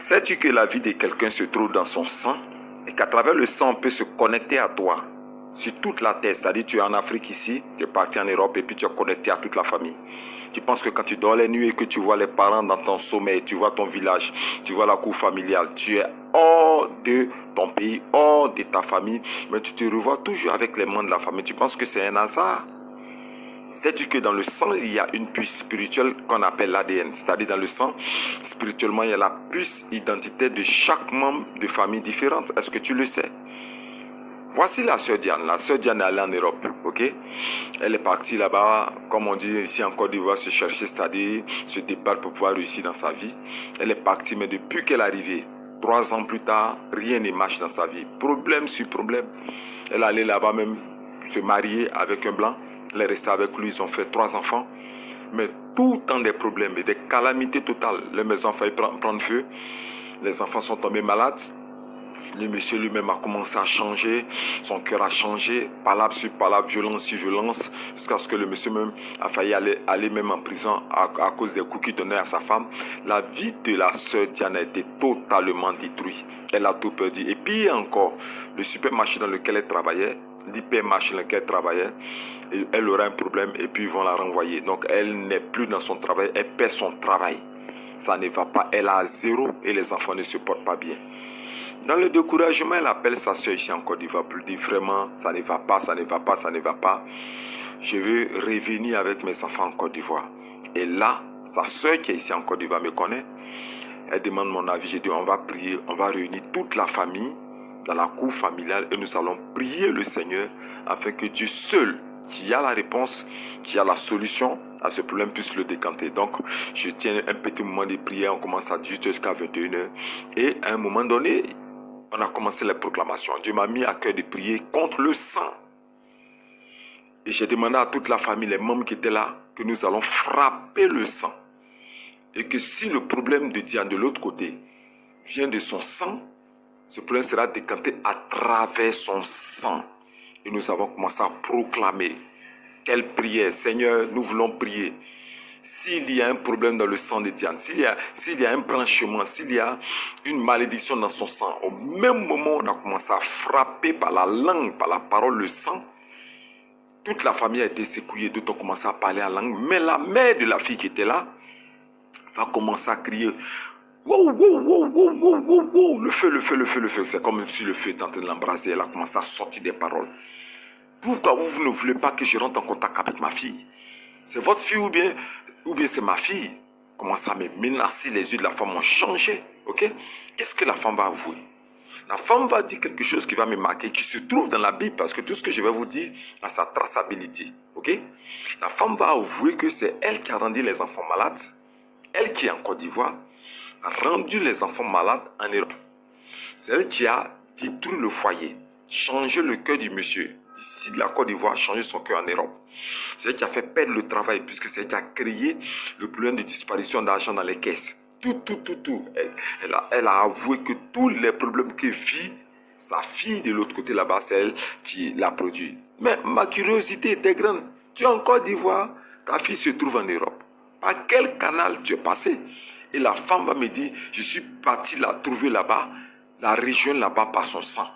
Sais-tu que la vie de quelqu'un se trouve dans son sang et qu'à travers le sang, on peut se connecter à toi sur toute la terre? C'est-à-dire, tu es en Afrique ici, tu es parti en Europe et puis tu es connecté à toute la famille. Tu penses que quand tu dors les nuits et que tu vois les parents dans ton sommeil, tu vois ton village, tu vois la cour familiale, tu es hors de ton pays, hors de ta famille, mais tu te revois toujours avec les membres de la famille. Tu penses que c'est un hasard? Sais-tu que dans le sang, il y a une puce spirituelle qu'on appelle l'ADN. C'est-à-dire dans le sang, spirituellement, il y a la puce identitaire de chaque membre de famille différente. Est-ce que tu le sais? Voici la sœur Diane. La sœur Diane est allée en Europe, ok? Elle est partie là-bas, comme on dit ici en Côte d'Ivoire, se chercher, c'est-à-dire se débattre pour pouvoir réussir dans sa vie. Elle est partie, mais depuis qu'elle est arrivée, 3 ans plus tard, rien ne marche dans sa vie. Problème sur problème. Elle est allée là-bas même se marier avec un blanc. Elle est restée avec lui, ils ont fait 3 enfants. Mais tout le temps des problèmes et des calamités totales. Les maisons ont failli prendre feu. Les enfants sont tombés malades. Le monsieur lui-même a commencé à changer. Son cœur a changé. Palabre sur palabre, violence sur violence. Jusqu'à ce que le monsieur même a failli aller même en prison à cause des coups qu'il donnait à sa femme. La vie de la sœur Diane a été totalement détruite. Elle a tout perdu. Et puis encore, le supermarché dans lequel elle travaillait, l'hypermarché dans lequel elle travaillait, elle aura un problème et puis ils vont la renvoyer. Donc elle n'est plus dans son travail, elle perd son travail. Ça ne va pas, elle a 0 et les enfants ne se portent pas bien. Dans le découragement, elle appelle sa soeur ici en Côte d'Ivoire pour lui dire vraiment, ça ne va pas, ça ne va pas, ça ne va pas. Je veux revenir avec mes enfants en Côte d'Ivoire. Et là, sa soeur qui est ici en Côte d'Ivoire me connaît. Elle demande mon avis. J'ai dit, on va prier, on va réunir toute la famille dans la cour familiale et nous allons prier le Seigneur afin que Dieu seul, qui a la réponse, qui a la solution à ce problème, puisse le décanter. Donc, je tiens un petit moment de prière. On commence à 18h jusqu'à 21h. Et à un moment donné, on a commencé les proclamations. Dieu m'a mis à cœur de prier contre le sang. Et j'ai demandé à toute la famille, les membres qui étaient là, que nous allons frapper le sang. Et que si le problème de Diane de l'autre côté vient de son sang, ce problème sera décanté à travers son sang. Et nous avons commencé à proclamer. Quelle prière! Seigneur, nous voulons prier. S'il y a un problème dans le sang de Diane, s'il y a un branchement, s'il y a une malédiction dans son sang, au même moment où on a commencé à frapper par la langue, par la parole, le sang, toute la famille a été secouée, d'autres ont commencé à parler en langue, mais la mère de la fille qui était là va commencer à crier « Wow, wow, wow, wow, wow, wow, wow, le feu, le feu, le feu, le feu ». C'est comme si le feu était en train de l'embraser, elle a commencé à sortir des paroles. Pourquoi vous ne voulez pas que je rentre en contact avec ma fille? C'est votre fille ou bien c'est ma fille? Commence à me menacer, les yeux de la femme ont changé. Ok? Qu'est-ce que la femme va avouer? La femme va dire quelque chose qui va me marquer, qui se trouve dans la Bible, parce que tout ce que je vais vous dire a sa traçabilité. Ok? La femme va avouer que c'est elle qui a rendu les enfants malades. Elle qui est en Côte d'Ivoire a rendu les enfants malades en Europe. C'est elle qui a détruit le foyer, changé le cœur du monsieur. D'ici de la Côte d'Ivoire, changé son cœur en Europe. C'est elle qui a fait perdre le travail, puisque c'est elle qui a créé le problème de disparition d'argent dans les caisses. Tout. Elle a avoué que tous les problèmes que vit sa fille de l'autre côté là-bas, c'est elle qui l'a produit. Mais ma curiosité était grande. Tu es en Côte d'Ivoire, ta fille se trouve en Europe. Par quel canal tu es passé? Et la femme va me dire, je suis parti la trouver là-bas, la région là-bas par son sang.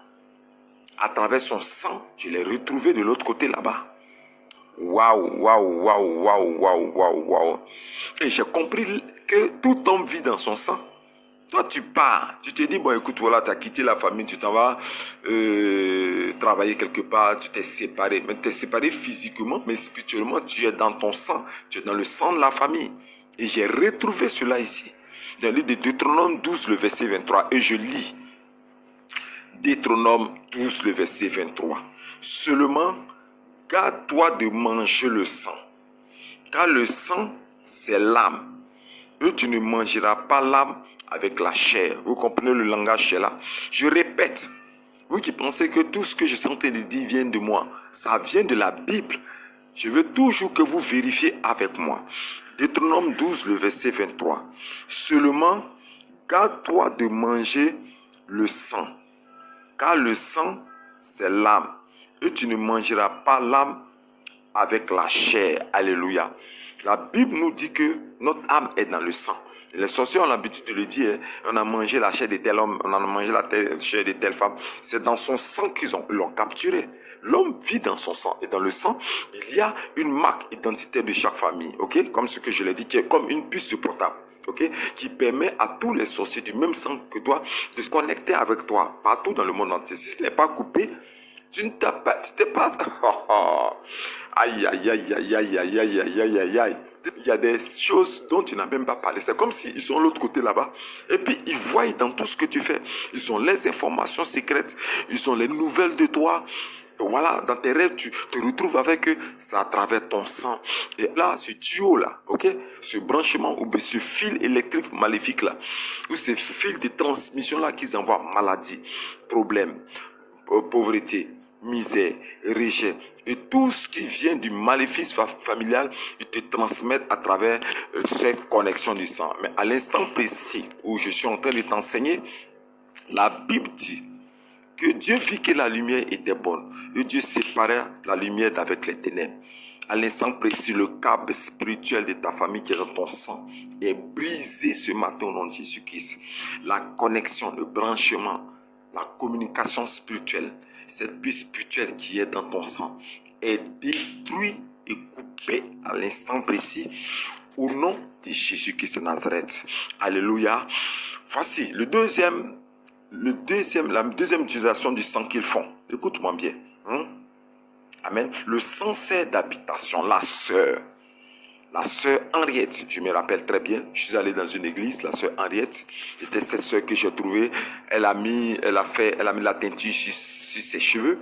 À travers son sang, je l'ai retrouvé de l'autre côté là-bas. Waouh. Et j'ai compris que tout homme vit dans son sang. Toi, tu pars, tu te dis, bon, écoute, voilà, tu as quitté la famille, tu t'en vas travailler quelque part, tu t'es séparé. Mais tu es séparé physiquement, mais spirituellement, tu es dans ton sang. Tu es dans le sang de la famille. Et j'ai retrouvé cela ici. Dans le livre de Deutéronome 12, le verset 23. Et je lis. Deutéronome 12, le verset 23. Seulement, garde-toi de manger le sang. Car le sang, c'est l'âme. Et tu ne mangeras pas l'âme avec la chair. Vous comprenez le langage qui est là? Je répète. Vous qui pensez que tout ce que je suis en train de dire vient de moi, ça vient de la Bible. Je veux toujours que vous vérifiez avec moi. Deutéronome 12, le verset 23. Seulement, garde-toi de manger le sang. Car le sang, c'est l'âme. Et tu ne mangeras pas l'âme avec la chair. Alléluia. La Bible nous dit que notre âme est dans le sang. Les sorciers ont l'habitude de le dire, hein, on a mangé la chair de tel homme, on a mangé la chair de telle femme. C'est dans son sang qu'ils l'ont capturé. L'homme vit dans son sang. Et dans le sang, il y a une marque identitaire de chaque famille. Ok? Comme ce que je l'ai dit, qui est comme une puce sur portable. Okay? Qui permet à tous les sorciers du même sang que toi de se connecter avec toi partout dans le monde entier. Si ce n'est pas coupé, tu ne t'es pas... Aïe, aïe, aïe, aïe, aïe, aïe, aïe, aïe, aïe, aïe, aïe. Il y a des choses dont tu n'as même pas parlé. C'est comme s'ils sont de l'autre côté là-bas. Et puis, ils voient dans tout ce que tu fais. Ils ont les informations secrètes. Ils ont les nouvelles de toi. Voilà, dans tes rêves, tu te retrouves avec eux, c'est à travers ton sang. Et là, ce tuyau-là, ok, ce branchement ou ce fil électrique maléfique-là, ou ces fils de transmission-là qu'ils envoient maladie, problème, pauvreté, misère, rejet, et tout ce qui vient du maléfice familial, ils te transmettent à travers cette connexion du sang. Mais à l'instant précis où je suis en train de t'enseigner, la Bible dit que Dieu vit que la lumière était bonne et Dieu séparait la lumière d'avec les ténèbres. À l'instant précis, le câble spirituel de ta famille qui est dans ton sang est brisé ce matin au nom de Jésus-Christ. La connexion, le branchement, la communication spirituelle, cette puce spirituelle qui est dans ton sang est détruite et coupée à l'instant précis au nom de Jésus-Christ de Nazareth. Alléluia. Voici la deuxième utilisation du sang qu'ils font. Écoute-moi bien. Amen. Le sang sert d'habitation. La sœur Henriette, je me rappelle très bien, je suis allé dans une église, la sœur Henriette, c'était cette sœur que j'ai trouvée, elle a mis la teinture sur ses cheveux,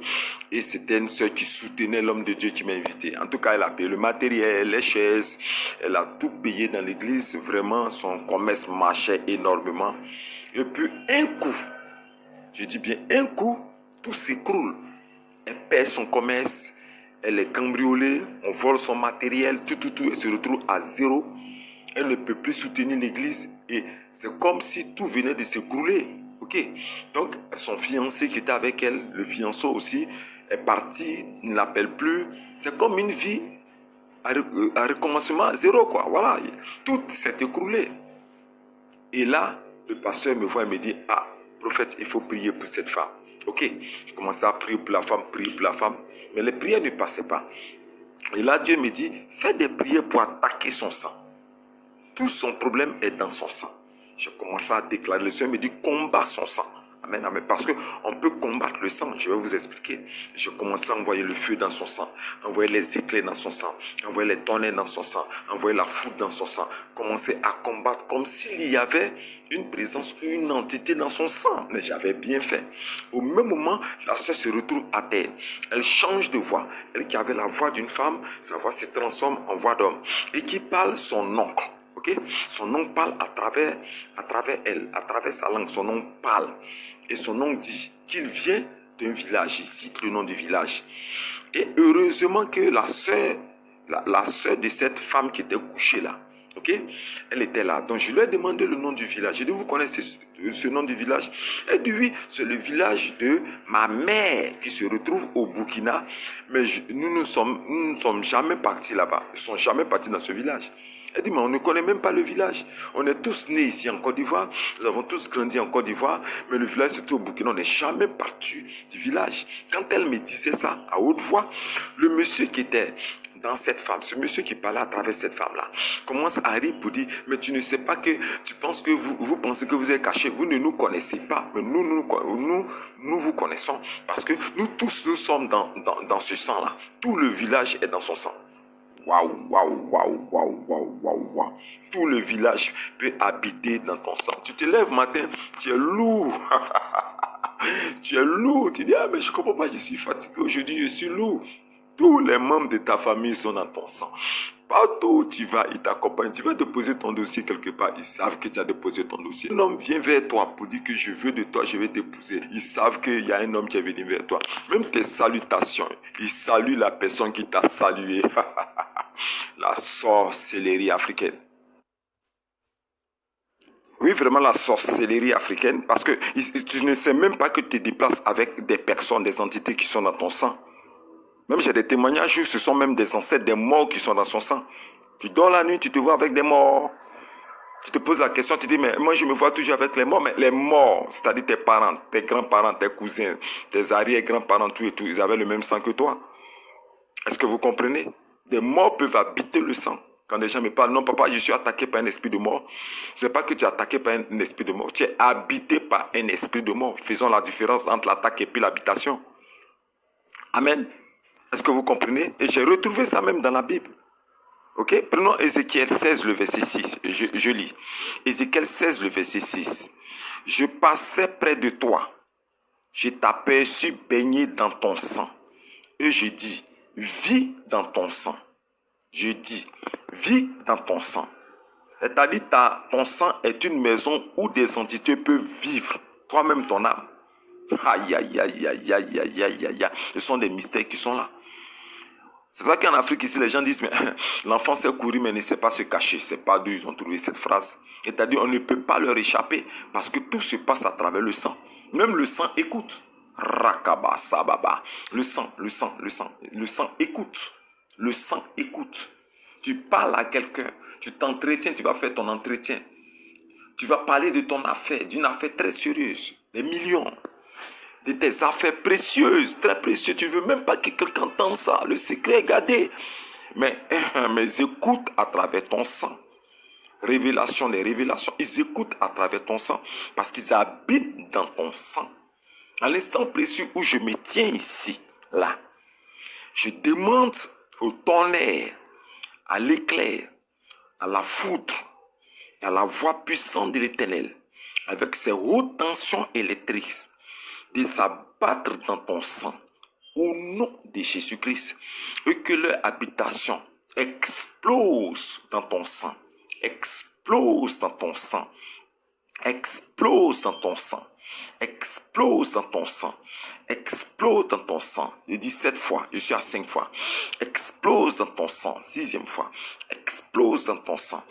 et c'était une sœur qui soutenait l'homme de Dieu qui m'a invité. En tout cas, elle a payé le matériel, les chaises, elle a tout payé dans l'église, vraiment, son commerce marchait énormément. Et puis, un coup, je dis bien un coup, tout s'écroule. Elle perd son commerce, elle est cambriolée, on vole son matériel, tout, elle se retrouve à zéro. Elle ne peut plus soutenir l'église et c'est comme si tout venait de s'écrouler. Ok? Donc, son fiancé qui était avec elle, le fiancé aussi, est parti, il ne l'appelle plus. C'est comme une vie à recommencement à zéro, quoi. Voilà, tout s'est écroulé. Et là, le pasteur me voit et me dit, ah, prophète, il faut prier pour cette femme. Ok, je commençais à prier pour la femme, mais les prières ne passaient pas. Et là, Dieu me dit, fais des prières pour attaquer son sang. Tout son problème est dans son sang. Je commençais à déclarer, le Seigneur me dit, combat son sang. Amen, amen. Parce qu'on peut combattre le sang, je vais vous expliquer. Je commençais à envoyer le feu dans son sang, envoyer les éclairs dans son sang, envoyer les tonnerres dans son sang, envoyer la foudre dans son sang. Commencer à combattre comme s'il y avait une présence, une entité dans son sang. Mais j'avais bien fait. Au même moment, la sœur se retrouve à terre. Elle change de voix. Elle qui avait la voix d'une femme, sa voix se transforme en voix d'homme. Et qui parle son oncle. Okay? Son oncle parle à travers elle, à travers sa langue. Son oncle parle. Et son oncle dit qu'il vient d'un village. Il cite le nom du village. Et heureusement que la sœur de cette femme qui était couchée là, ok, elle était là. Donc je lui ai demandé le nom du village. J'ai dit, vous connaissez ce nom du village? Elle dit, oui, c'est le village de ma mère qui se retrouve au Burkina. Mais nous ne sommes jamais partis là-bas. Ils ne sont jamais partis dans ce village. Elle dit, mais on ne connaît même pas le village. On est tous nés ici en Côte d'Ivoire. Nous avons tous grandi en Côte d'Ivoire. Mais le village se trouve au Burkina. On n'est jamais parti du village. Quand elle me disait ça à haute voix, le monsieur qui était dans cette femme, ce monsieur qui parlait à travers cette femme-là, commence à rire pour dire, mais tu ne sais pas que, tu penses que vous pensez que vous êtes caché, vous ne nous connaissez pas, mais nous vous connaissons, parce que nous tous, nous sommes dans ce sang-là. Tout le village est dans son sang. Waouh. Tout le village peut habiter dans ton sang. Tu te lèves matin, tu es lourd. Tu es lourd. Tu dis, ah, mais je ne comprends pas, je suis fatigué aujourd'hui, je suis lourd. Tous les membres de ta famille sont dans ton sang. Partout où tu vas, ils t'accompagnent. Tu vas déposer ton dossier quelque part. Ils savent que tu as déposé ton dossier. Un homme vient vers toi pour dire que je veux de toi, je vais t'épouser. Ils savent qu'il y a un homme qui est venu vers toi. Même tes salutations, ils saluent la personne qui t'a salué. La sorcellerie africaine. Oui, vraiment la sorcellerie africaine. Parce que tu ne sais même pas que tu te déplaces avec des personnes, des entités qui sont dans ton sang. Même j'ai des témoignages où ce sont même des ancêtres, des morts qui sont dans son sang. Tu dors la nuit, tu te vois avec des morts. Tu te poses la question, tu dis, mais moi je me vois toujours avec les morts, mais les morts, c'est-à-dire tes parents, tes grands-parents, tes cousins, tes arrière-grands-parents, tout et tout, ils avaient le même sang que toi. Est-ce que vous comprenez? Des morts peuvent habiter le sang. Quand les gens me parlent, non papa, je suis attaqué par un esprit de mort. Ce n'est pas que tu es attaqué par un esprit de mort, tu es habité par un esprit de mort. Faisons la différence entre l'attaque et puis l'habitation. Amen. Est-ce que vous comprenez? Et j'ai retrouvé ça même dans la Bible. Ok? Prenons Ézéchiel 16, le verset 6. Je lis. Ézéchiel 16, le verset 6. Je passais près de toi. Je t'aperçus baigné dans ton sang. Et je dis, vis dans ton sang. Je dis, vis dans ton sang. C'est-à-dire, ton sang est une maison où des entités peuvent vivre. Toi-même, ton âme. Aïe, aïe, aïe, aïe, aïe, aïe, aïe, aïe. Ce sont des mystères qui sont là. C'est vrai qu'en Afrique, ici, les gens disent, mais l'enfant sait courir, mais ne sait pas se cacher. C'est pas d'où ils ont trouvé cette phrase. C'est-à-dire, on ne peut pas leur échapper parce que tout se passe à travers le sang. Même le sang écoute. Rakaba, sababa. Le sang écoute. Le sang écoute. Tu parles à quelqu'un, tu t'entretiens, tu vas faire ton entretien. Tu vas parler de ton affaire, d'une affaire très sérieuse, des millions. De tes affaires précieuses, très précieuses. Tu ne veux même pas que quelqu'un entende ça. Le secret est gardé. Mais écoute à travers ton sang. Révélation des révélations. Ils écoutent à travers ton sang. Parce qu'ils habitent dans ton sang. À l'instant précis où je me tiens ici, là, je demande au tonnerre, à l'éclair, à la foudre et à la voix puissante de l'Éternel, avec ses hautes tensions électriques, de s'abattre dans ton sang au nom de Jésus-Christ et que leur habitation explose dans ton sang, explose dans ton sang, explose dans ton sang, explose dans ton sang, explose dans ton sang. Je dis 7 fois, je suis à 5 fois. Explose dans ton sang, 6e fois. Explose dans ton sang.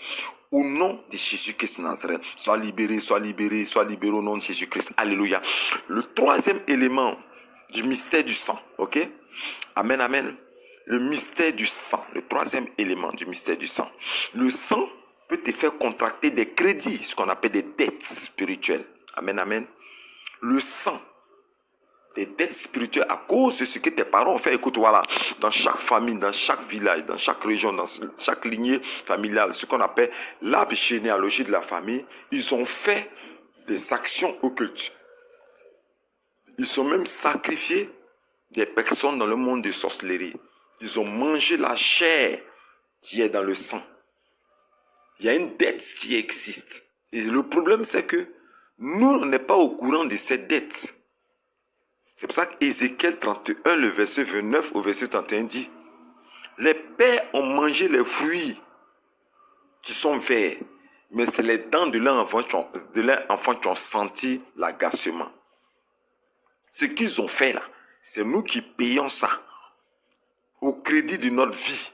Au nom de Jésus-Christ de Nazareth, sois libéré, sois libéré, sois libéré au nom de Jésus-Christ. Alléluia. Le 3e élément du mystère du sang, ok? Amen, amen. Le mystère du sang, le 3e élément du mystère du sang. Le sang peut te faire contracter des crédits, ce qu'on appelle des dettes spirituelles. Amen, amen. Le sang, des dettes spirituelles à cause de ce que tes parents ont fait. Écoute, voilà, dans chaque famille, dans chaque village, dans chaque région, dans chaque lignée familiale, ce qu'on appelle l'arbre généalogique de la famille, ils ont fait des actions occultes. Ils ont même sacrifié des personnes dans le monde de sorcellerie. Ils ont mangé la chair qui est dans le sang. Il y a une dette qui existe. Et le problème, c'est que nous, on n'est pas au courant de cette dette. C'est pour ça qu'Ézéchiel 31, le verset 29 au verset 31 dit, les pères ont mangé les fruits qui sont verts, mais c'est les dents de leurs enfants qui ont senti l'agacement. Ce qu'ils ont fait là, c'est nous qui payons ça au crédit de notre vie,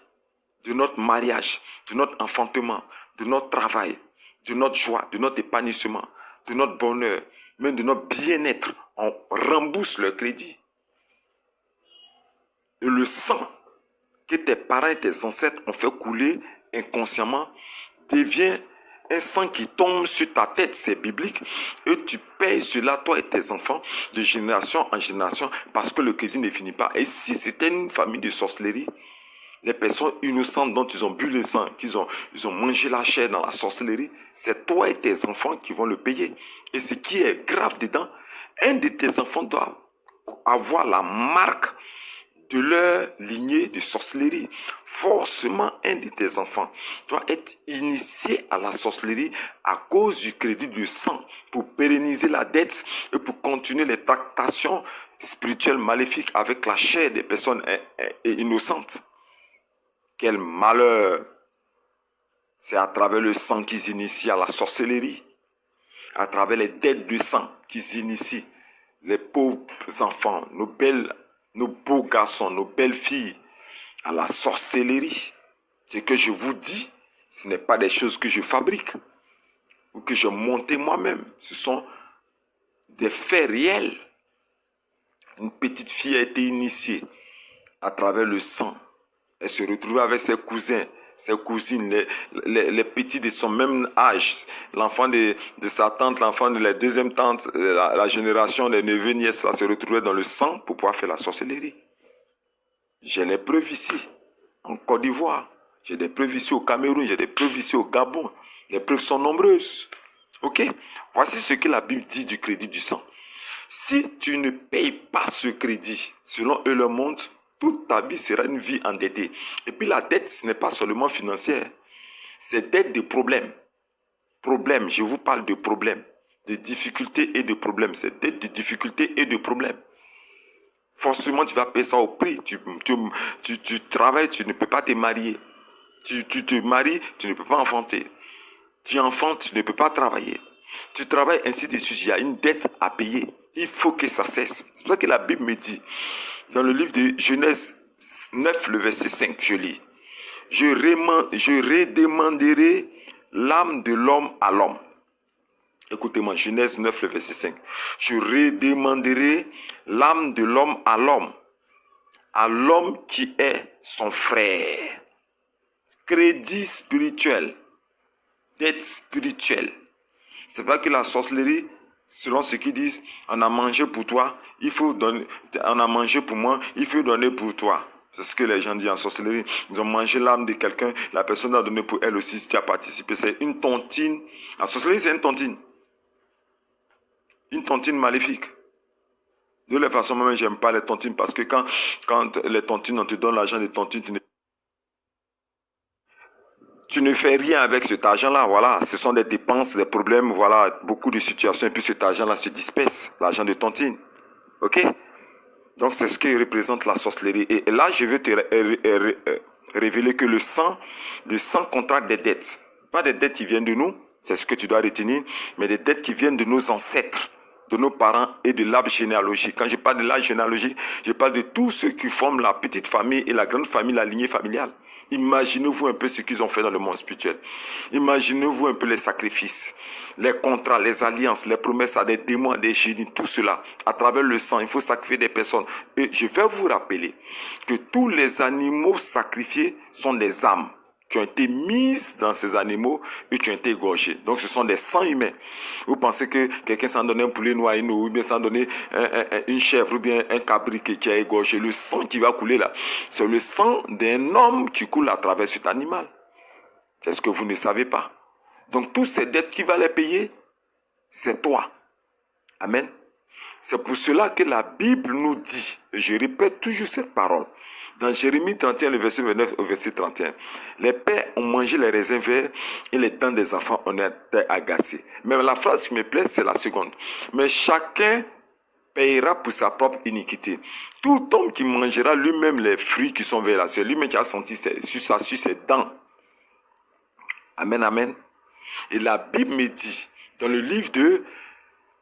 de notre mariage, de notre enfantement, de notre travail, de notre joie, de notre épanouissement, de notre bonheur, même de notre bien-être. On rembourse le crédit. Et le sang que tes parents et tes ancêtres ont fait couler inconsciemment devient un sang qui tombe sur ta tête, c'est biblique, et tu payes cela, toi et tes enfants, de génération en génération, parce que le crédit ne finit pas. Et si c'était une famille de sorcellerie, les personnes innocentes dont ils ont bu le sang, ils ont mangé la chair dans la sorcellerie, c'est toi et tes enfants qui vont le payer. Et ce qui est grave dedans, un de tes enfants doit avoir la marque de leur lignée de sorcellerie. Forcément, un de tes enfants doit être initié à la sorcellerie à cause du crédit du sang pour pérenniser la dette et pour continuer les tractations spirituelles maléfiques avec la chair des personnes innocentes. Quel malheur! C'est à travers le sang qu'ils initient à la sorcellerie, à travers les dettes du sang qu'ils initient les pauvres enfants, nos beaux garçons, nos belles filles, à la sorcellerie. Ce que je vous dis, ce n'est pas des choses que je fabrique ou que je monte moi-même. Ce sont des faits réels. Une petite fille a été initiée à travers le sang. Elle se retrouvait avec ses cousins, ses cousines, les petits de son même âge, l'enfant de sa tante, l'enfant de la deuxième tante, la génération des neveux, nièces, là, se retrouvaient dans le sang pour pouvoir faire la sorcellerie. J'ai les preuves ici, en Côte d'Ivoire. J'ai des preuves ici au Cameroun, j'ai des preuves ici au Gabon. Les preuves sont nombreuses. Ok? Voici ce que la Bible dit du crédit du sang. Si tu ne payes pas ce crédit, selon eux le monde, toute ta vie sera une vie endettée. Et puis la dette, ce n'est pas seulement financière. C'est dette de problèmes. Problèmes, je vous parle de problèmes. De difficultés et de problèmes. C'est dette de difficultés et de problèmes. Forcément, tu vas payer ça au prix. Tu travailles, tu ne peux pas te marier. Tu te maries, tu ne peux pas enfanter. Tu enfantes, tu ne peux pas travailler. Tu travailles ainsi de suite. Il y a une dette à payer. Il faut que ça cesse. C'est pour ça que la Bible me dit, dans le livre de Genèse 9, le verset 5, je lis. Je redemanderai l'âme de l'homme à l'homme. Écoutez-moi, Genèse 9, le verset 5. Je redemanderai l'âme de l'homme à l'homme qui est son frère. Crédit spirituel, dette spirituelle. C'est pas que la sorcellerie, selon ce qu'ils disent, on a mangé pour toi, il faut donner, on a mangé pour moi, il faut donner pour toi. C'est ce que les gens disent en sorcellerie. Ils ont mangé l'âme de quelqu'un, la personne a donné pour elle aussi si tu as participé. C'est une tontine. En sorcellerie, c'est une tontine. Une tontine maléfique. De la façon, moi, j'aime pas les tontines parce que quand les tontines, on te donne l'argent des tontines, tu ne fais rien avec cet argent-là, voilà. Ce sont des dépenses, des problèmes, voilà, beaucoup de situations. Et puis cet argent-là se disperse, l'argent de tontine. Ok? Donc c'est ce qui représente la sorcellerie. Et là, je veux te révéler que le sang contracte des dettes. Pas des dettes qui viennent de nous, c'est ce que tu dois retenir, mais des dettes qui viennent de nos ancêtres, de nos parents et de l'arbre généalogique. Quand je parle de l'arbre généalogique, je parle de tous ceux qui forment la petite famille et la grande famille, la lignée familiale. Imaginez-vous un peu ce qu'ils ont fait dans le monde spirituel. Imaginez-vous un peu les sacrifices, les contrats, les alliances, les promesses à des démons, à des génies, tout cela. À travers le sang, il faut sacrifier des personnes. Et je vais vous rappeler que tous les animaux sacrifiés sont des âmes qui ont été mises dans ces animaux et qui ont été égorgés. Donc ce sont des sangs humains. Vous pensez que quelqu'un s'en donné un poulet noir ou bien s'en donné une chèvre ou bien un cabri qui a égorgé. Le sang qui va couler là, c'est le sang d'un homme qui coule à travers cet animal. C'est ce que vous ne savez pas. Donc toutes ces dettes qui va les payer, c'est toi. Amen. C'est pour cela que la Bible nous dit, et je répète toujours cette parole, dans Jérémie 31, le verset 29 au verset 31, les pères ont mangé les raisins verts et les dents des enfants ont été agacées. Mais la phrase qui me plaît, c'est la seconde. Mais chacun payera pour sa propre iniquité. Tout homme qui mangera lui-même les fruits qui sont verts, c'est lui-même qui a senti sur ses dents. Amen, amen. Et la Bible me dit, dans le livre de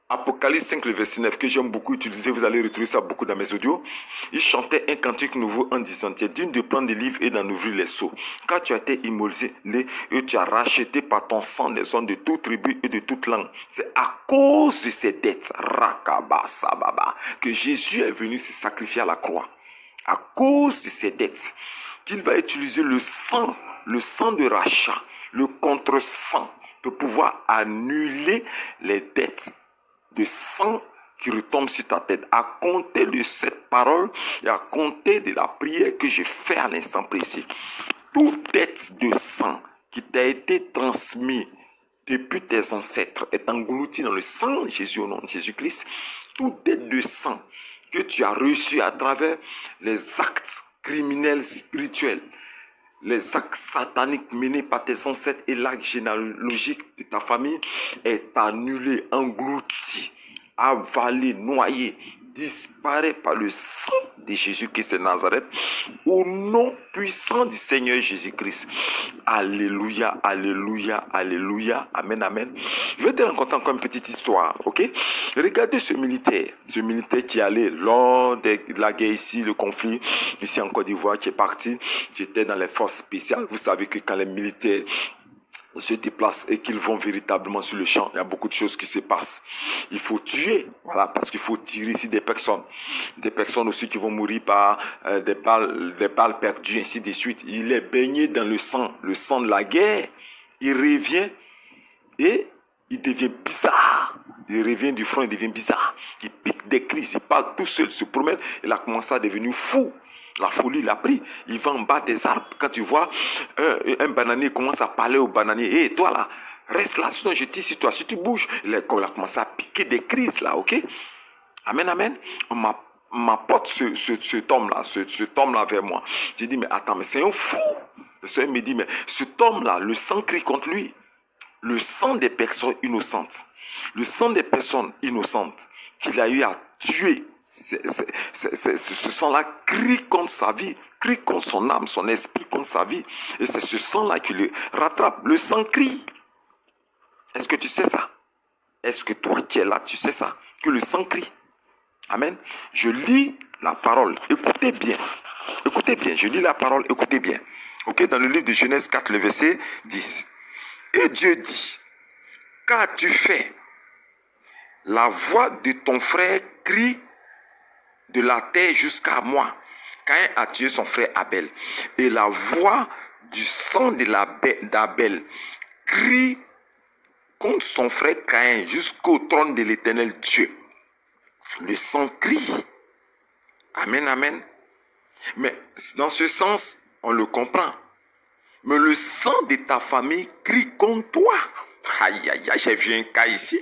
Apocalypse 5, le verset 9, que j'aime beaucoup utiliser, vous allez retrouver ça beaucoup dans mes audios. Il chantait un cantique nouveau en disant, tu es digne de prendre des livres et d'en ouvrir les sceaux. Car tu as été immolé et tu as racheté par ton sang les hommes de toute tribu et de toute langue. C'est à cause de ces dettes, Rakaba Sababa, que Jésus est venu se sacrifier à la croix. À cause de ces dettes, qu'il va utiliser le sang de rachat, le contre-sang, pour pouvoir annuler les dettes de sang qui retombe sur ta tête. À compter de cette parole et à compter de la prière que j'ai fait à l'instant précis. Toute dette de sang qui t'a été transmise depuis tes ancêtres est engloutie dans le sang de Jésus au nom de Jésus-Christ. Toute dette de sang que tu as reçue à travers les actes criminels spirituels, les actes sataniques menés par tes ancêtres et l'acte généalogique de ta famille est annulé, englouti, avalé, noyé, disparaît par le sang de Jésus-Christ de Nazareth, au nom puissant du Seigneur Jésus-Christ. Alléluia, alléluia, alléluia, amen, amen. Je vais te raconter encore une petite histoire, ok? Regardez ce militaire qui allait lors de la guerre ici, le conflit ici en Côte d'Ivoire, qui est parti, qui était dans les forces spéciales. Vous savez que quand les militaires se déplacent et qu'ils vont véritablement sur le champ, il y a beaucoup de choses qui se passent. Il faut tuer, voilà, parce qu'il faut tirer ici des personnes aussi qui vont mourir par des balles perdues, ainsi de suite. Il est baigné dans le sang de la guerre. Il revient et il devient bizarre. Il revient du front, il devient bizarre. Il pique des crises, il parle tout seul, se promène. Il a commencé à devenir fou. La folie l'a pris. Il va en bas des arbres. Quand tu vois un bananier commence à parler au bananier. Hé, toi là, reste là, sinon je tire sur toi. Si tu bouges, il a commencé à piquer des crises là, ok? Amen, amen. On m'apporte cet homme-là vers moi. J'ai dit, mais attends, mais c'est un fou. Le Seigneur me dit, mais cet homme-là, le sang crie contre lui. Le sang des personnes innocentes. Le sang des personnes innocentes qu'il a eu à tuer. Ce sang-là crie contre sa vie, crie contre son âme, son esprit, contre sa vie. Et c'est ce sang-là qui le rattrape. Le sang crie. Est-ce que tu sais ça? Est-ce que toi qui es là, tu sais ça? Que le sang crie. Amen. Je lis la parole. Écoutez bien. Écoutez bien. Je lis la parole. Écoutez bien. Ok, dans le livre de Genèse 4, le verset 10. Et Dieu dit, qu'as-tu fait? La voix de ton frère crie de la terre jusqu'à moi. Caïn a tué son frère Abel. Et la voix du sang d'Abel crie contre son frère Caïn jusqu'au trône de l'Éternel Dieu. Le sang crie. Amen, amen. Mais dans ce sens, on le comprend. Mais le sang de ta famille crie contre toi. Aïe, aïe, aïe, j'ai vu un cas ici.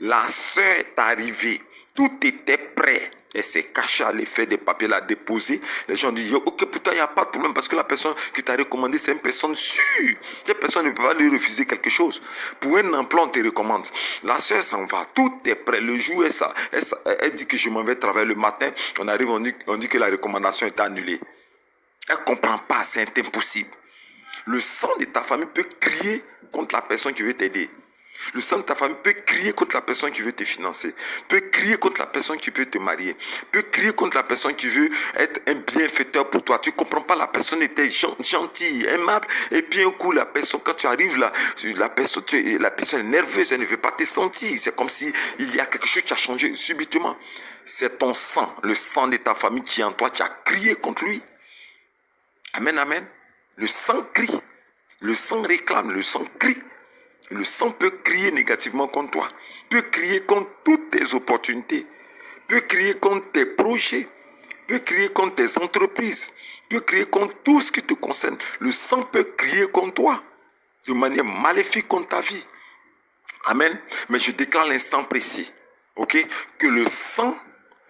La sœur est arrivée. Tout était prêt. Elle s'est cachée à aller faire des papiers, la déposer. Les gens disent, ok, pour toi, il n'y a pas de problème parce que la personne qui t'a recommandé, c'est une personne sûre. Cette personne ne peut pas lui refuser quelque chose. Pour un emploi, on te recommande. La sœur s'en va. Tout est prêt. Le jour est ça. Elle dit que je m'en vais travailler le matin. On arrive, on dit que la recommandation est annulée. Elle ne comprend pas. C'est impossible. Le sang de ta famille peut crier contre la personne qui veut t'aider. Le sang de ta famille peut crier contre la personne qui veut te financer, peut crier contre la personne qui veut te marier, peut crier contre la personne qui veut être un bienfaiteur pour toi. Tu ne comprends pas, la personne était gentille, aimable, et puis un coup, la personne, quand tu arrives là, la personne est nerveuse, elle ne veut pas te sentir. C'est comme si il y a quelque chose qui a changé subitement. C'est ton sang, le sang de ta famille qui est en toi, qui a crié contre lui. Amen, amen. Le sang crie, le sang réclame, le sang crie. Le sang peut crier négativement contre toi, peut crier contre toutes tes opportunités, peut crier contre tes projets, peut crier contre tes entreprises, peut crier contre tout ce qui te concerne. Le sang peut crier contre toi de manière maléfique contre ta vie. Amen. Mais je déclare l'instant précis, ok, que le sang,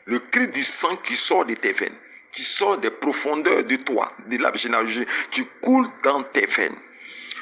le cri du sang qui sort de tes veines, qui sort des profondeurs de toi, de la généalogie, qui coule dans tes veines.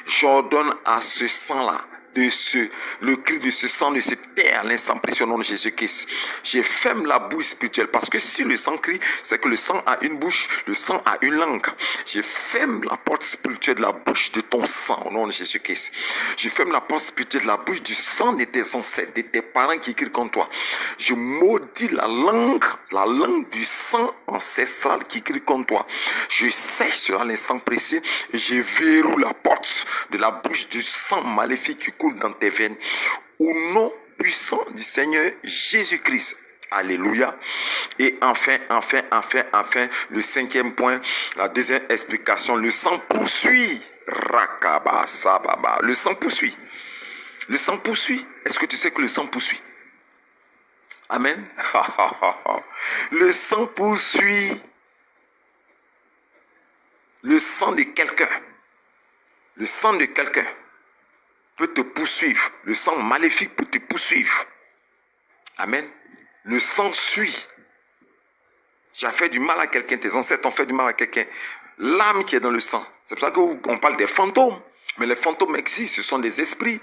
J'ordonne à ce sang-là, le cri de ce sang de se taire à l'instant précieux au nom de Jésus-Christ. Je ferme la bouche spirituelle parce que si le sang crie, c'est que le sang a une bouche, le sang a une langue. Je ferme la porte spirituelle de la bouche de ton sang au nom de Jésus-Christ. Je ferme la porte spirituelle de la bouche du sang de tes ancêtres, de tes parents qui crient contre toi. Je maudis la langue du sang ancestral qui crie contre toi. Je sèche sur l'instant précis et je verrouille la porte de la bouche du sang maléfique qui coule dans tes veines. Au nom puissant du Seigneur Jésus-Christ. Alléluia. Et enfin, le cinquième point, la deuxième explication, le sang poursuit. Rakaba, sababa. Le sang poursuit. Le sang poursuit. Est-ce que tu sais que le sang poursuit? Amen. Le sang poursuit. Le sang de quelqu'un. Le sang de quelqu'un peut te poursuivre. Le sang maléfique peut te poursuivre. Amen. Le sang suit. Tu as fait du mal à quelqu'un, tes ancêtres ont fait du mal à quelqu'un. L'âme qui est dans le sang. C'est pour ça qu'on parle des fantômes. Mais les fantômes existent, ce sont des esprits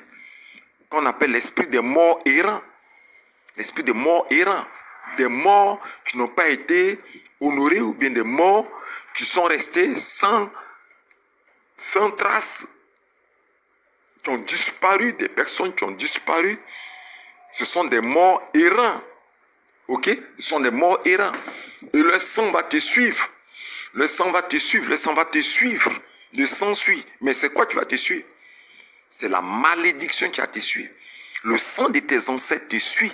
qu'on appelle l'esprit des morts errants. L'esprit des morts errants. Des morts qui n'ont pas été honorés ou bien des morts qui sont restés sans trace, qui ont disparu, des personnes qui ont disparu. Ce sont des morts errants. Ok? Ce sont des morts errants. Et le sang va te suivre. Le sang va te suivre. Le sang va te suivre. Le sang suit. Mais c'est quoi qui va te suivre? C'est la malédiction qui a te suivi. Le sang de tes ancêtres te suit.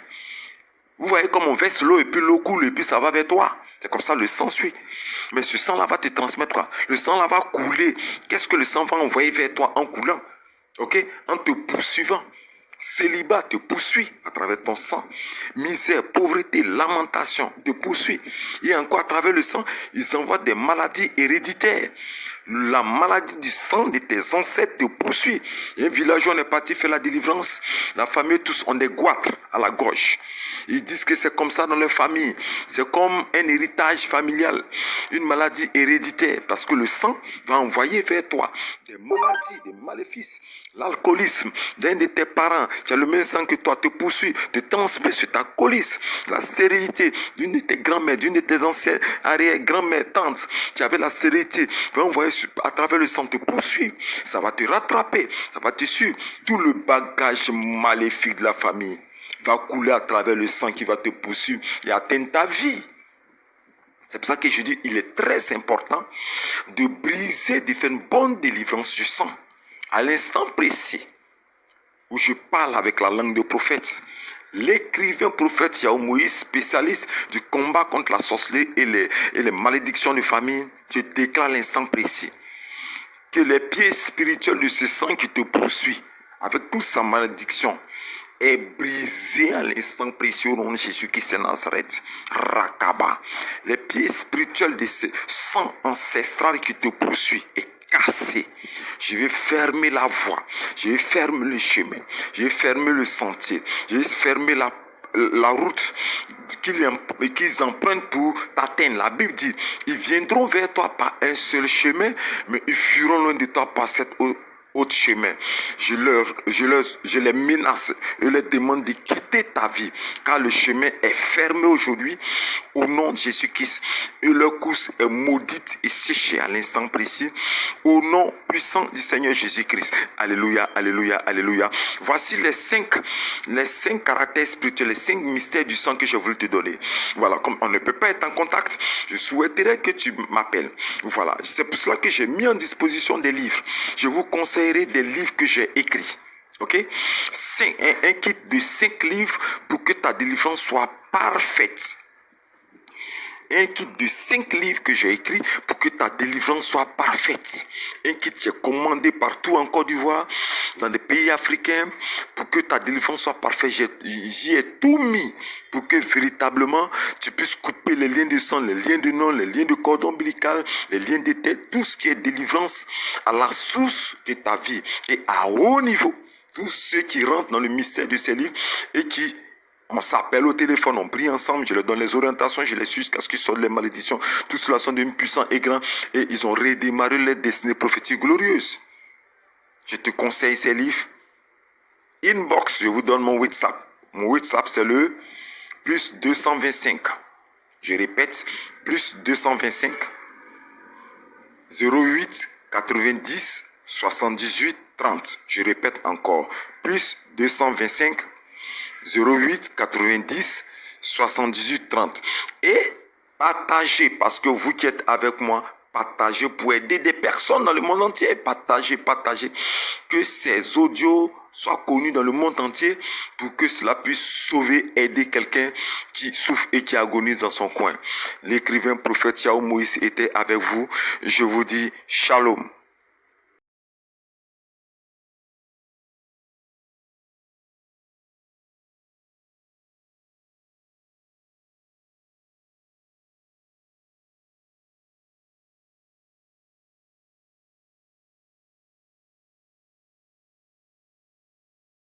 Vous voyez comme on verse l'eau et puis l'eau coule et puis ça va vers toi. C'est comme ça le sang suit. Mais ce sang-là va te transmettre quoi? Le sang-là va couler. Qu'est-ce que le sang va envoyer vers toi en coulant? Ok? En te poursuivant. Célibat te poursuit à travers ton sang. Misère, pauvreté, lamentation te poursuit. Et encore à travers le sang, ils envoient des maladies héréditaires. La maladie du sang de tes ancêtres te poursuit. Et un villageois est parti faire la délivrance. La famille, tous ont des goitres à la gorge. Ils disent que c'est comme ça dans leur famille. C'est comme un héritage familial. Une maladie héréditaire. Parce que le sang va envoyer vers toi des maladies, des maléfices. L'alcoolisme d'un de tes parents qui a le même sang que toi te poursuit, te transmet sur ta colisse. La stérilité d'une de tes grand-mères, d'une de tes anciennes arrière-grand-mères, tantes qui avait la stérilité, va envoyer à travers le sang te poursuivre. Ça va te rattraper, ça va te suivre. Tout le bagage maléfique de la famille va couler à travers le sang qui va te poursuivre et atteindre ta vie. C'est pour ça que je dis, il est très important de briser, de faire une bonne délivrance du sang. À l'instant précis où je parle avec la langue de prophète, l'écrivain prophète Yahweh Moïse, spécialiste du combat contre la sorcellerie et les malédictions de famille, je déclare à l'instant précis que les pieds spirituels de ce sang qui te poursuit avec toute sa malédiction est brisé à l'instant précis au nom de Jésus-Christ de Nazareth. Rakaba. Les pieds spirituels de ce sang ancestral qui te poursuit est cassé. Je vais fermer la voie. Je vais fermer le chemin. Je vais fermer le sentier. Je vais fermer la route qu'ils empruntent pour t'atteindre. La Bible dit, ils viendront vers toi par un seul chemin, mais ils fuiront loin de toi par cette autre chemin. Je les menace, je les demande de quitter ta vie, car le chemin est fermé aujourd'hui au nom de Jésus-Christ et leur course est maudite et séchée à l'instant précis au nom puissant du Seigneur Jésus-Christ. Alléluia, alléluia, alléluia. Voici les cinq caractères spirituels, les 5 mystères du sang que j'ai voulu te donner. Voilà, comme on ne peut pas être en contact, je souhaiterais que tu m'appelles. Voilà, c'est pour cela que j'ai mis en disposition des livres. Je vous conseillerais des livres que j'ai écrits. Ok? Un kit de 5 livres pour que ta délivrance soit parfaite. Un kit de 5 livres que j'ai écrit pour que ta délivrance soit parfaite. Un kit qui est commandé partout en Côte d'Ivoire, dans des pays africains, pour que ta délivrance soit parfaite. J'y ai tout mis pour que véritablement tu puisses couper les liens de sang, les liens de nom, les liens de cordon ombilical, les liens de tête, tout ce qui est délivrance à la source de ta vie et à haut niveau. Tous ceux qui rentrent dans le mystère de ces livres et qui on s'appelle au téléphone, on prie ensemble, je leur donne les orientations, je les suis jusqu'à ce qu'ils sortent les malédictions. Tout cela sont devenus puissants et grands et ils ont redémarré leur destinée prophétique glorieuse. Je te conseille ces livres. Inbox, je vous donne mon WhatsApp. Mon WhatsApp, c'est le plus 225. Je répète, plus 225 08 90 78 30. Je répète encore, plus 225 08 90 78 30. Et partagez, parce que vous qui êtes avec moi, partagez pour aider des personnes dans le monde entier. Partagez. Que ces audios soient connus dans le monde entier pour que cela puisse sauver, aider quelqu'un qui souffre et qui agonise dans son coin. L'écrivain prophète Yahweh Moïse était avec vous. Je vous dis shalom.